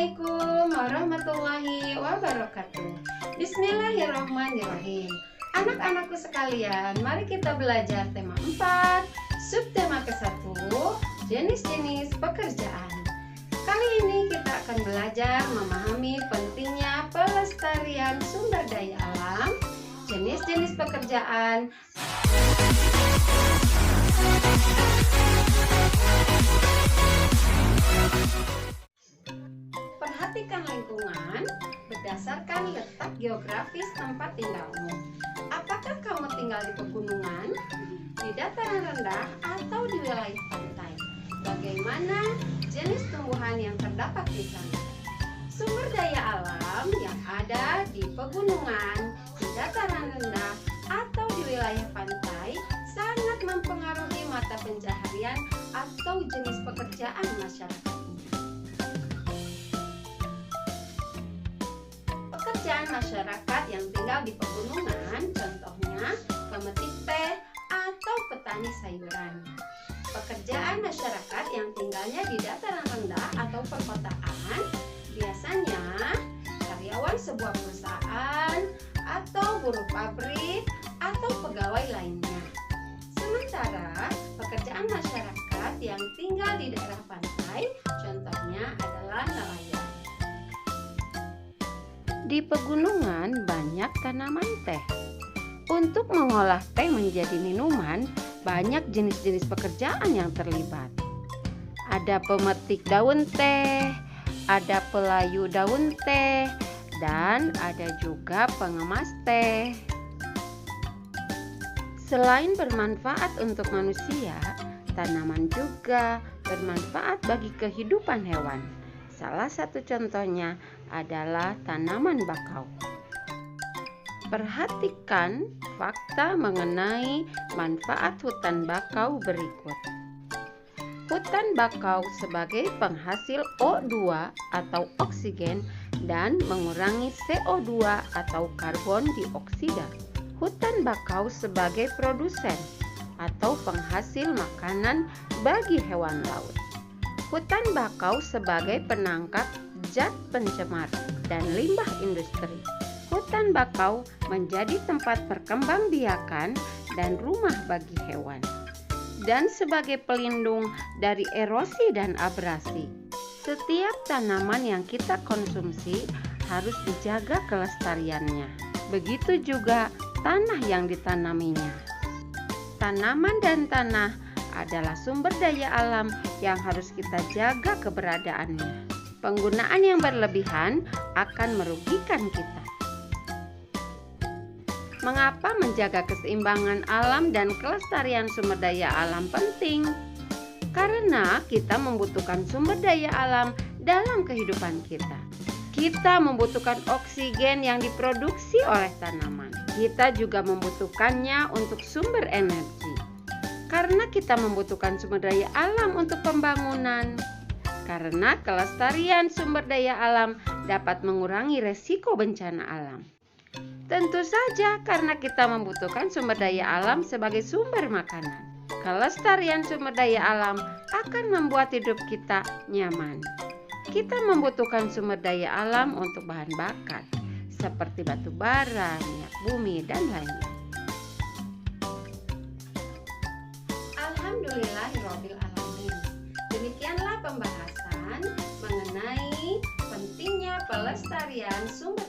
Assalamualaikum warahmatullahi wabarakatuh. Bismillahirrahmanirrahim. Anak-anakku sekalian, mari kita belajar tema 4, subtema ke-1, jenis-jenis pekerjaan. Kali ini kita akan belajar memahami pentingnya pelestarian sumber daya alam, jenis-jenis pekerjaan, perhatikan lingkungan berdasarkan letak geografis tempat tinggalmu. Apakah kamu tinggal di pegunungan, di dataran rendah, atau di wilayah pantai? Bagaimana jenis tumbuhan yang terdapat di sana? Sumber daya alam yang ada di pegunungan, di dataran rendah, atau di wilayah pantai sangat mempengaruhi mata pencaharian atau jenis pekerjaan masyarakat. Pekerjaan masyarakat yang tinggal di pegunungan, contohnya pemetik teh atau petani sayuran. Pekerjaan masyarakat yang tinggalnya di dataran rendah atau perkotaan, biasanya karyawan sebuah perusahaan atau buruh pabrik atau pegawai lainnya. Sementara pekerjaan masyarakat yang tinggal di daerah pantai, contohnya adalah nelayan. Di pegunungan banyak tanaman teh. Untuk mengolah teh menjadi minuman, banyak jenis-jenis pekerjaan yang terlibat. Ada pemetik daun teh, ada pelayu daun teh, dan ada juga pengemas teh. Selain bermanfaat untuk manusia, tanaman juga bermanfaat bagi kehidupan hewan. Salah satu contohnya adalah tanaman bakau. Perhatikan fakta mengenai manfaat hutan bakau berikut. Hutan bakau sebagai penghasil O2 atau oksigen dan mengurangi CO2 atau karbon dioksida. Hutan bakau sebagai produsen atau penghasil makanan bagi hewan laut. Hutan bakau sebagai penangkap zat pencemar dan limbah industri. Hutan bakau menjadi tempat perkembangbiakan dan rumah bagi hewan, dan sebagai pelindung dari erosi dan abrasi. Setiap tanaman yang kita konsumsi harus dijaga kelestariannya. Begitu juga tanah yang ditanaminya. Tanaman dan tanah adalah sumber daya alam yang harus kita jaga keberadaannya. Penggunaan yang berlebihan akan merugikan kita. Mengapa menjaga keseimbangan alam dan kelestarian sumber daya alam penting? Karena kita membutuhkan sumber daya alam dalam kehidupan kita. Kita membutuhkan oksigen yang diproduksi oleh tanaman. Kita juga membutuhkannya untuk sumber energi. Karena kita membutuhkan sumber daya alam untuk pembangunan. Karena kelestarian sumber daya alam dapat mengurangi resiko bencana alam. Tentu saja karena kita membutuhkan sumber daya alam sebagai sumber makanan. Kelestarian sumber daya alam akan membuat hidup kita nyaman. Kita membutuhkan sumber daya alam untuk bahan bakar, seperti batu bara, minyak bumi, dan lainnya. Alhamdulillahirrabbilalamin. Demikianlah pembahasan mengenai pentingnya pelestarian sumber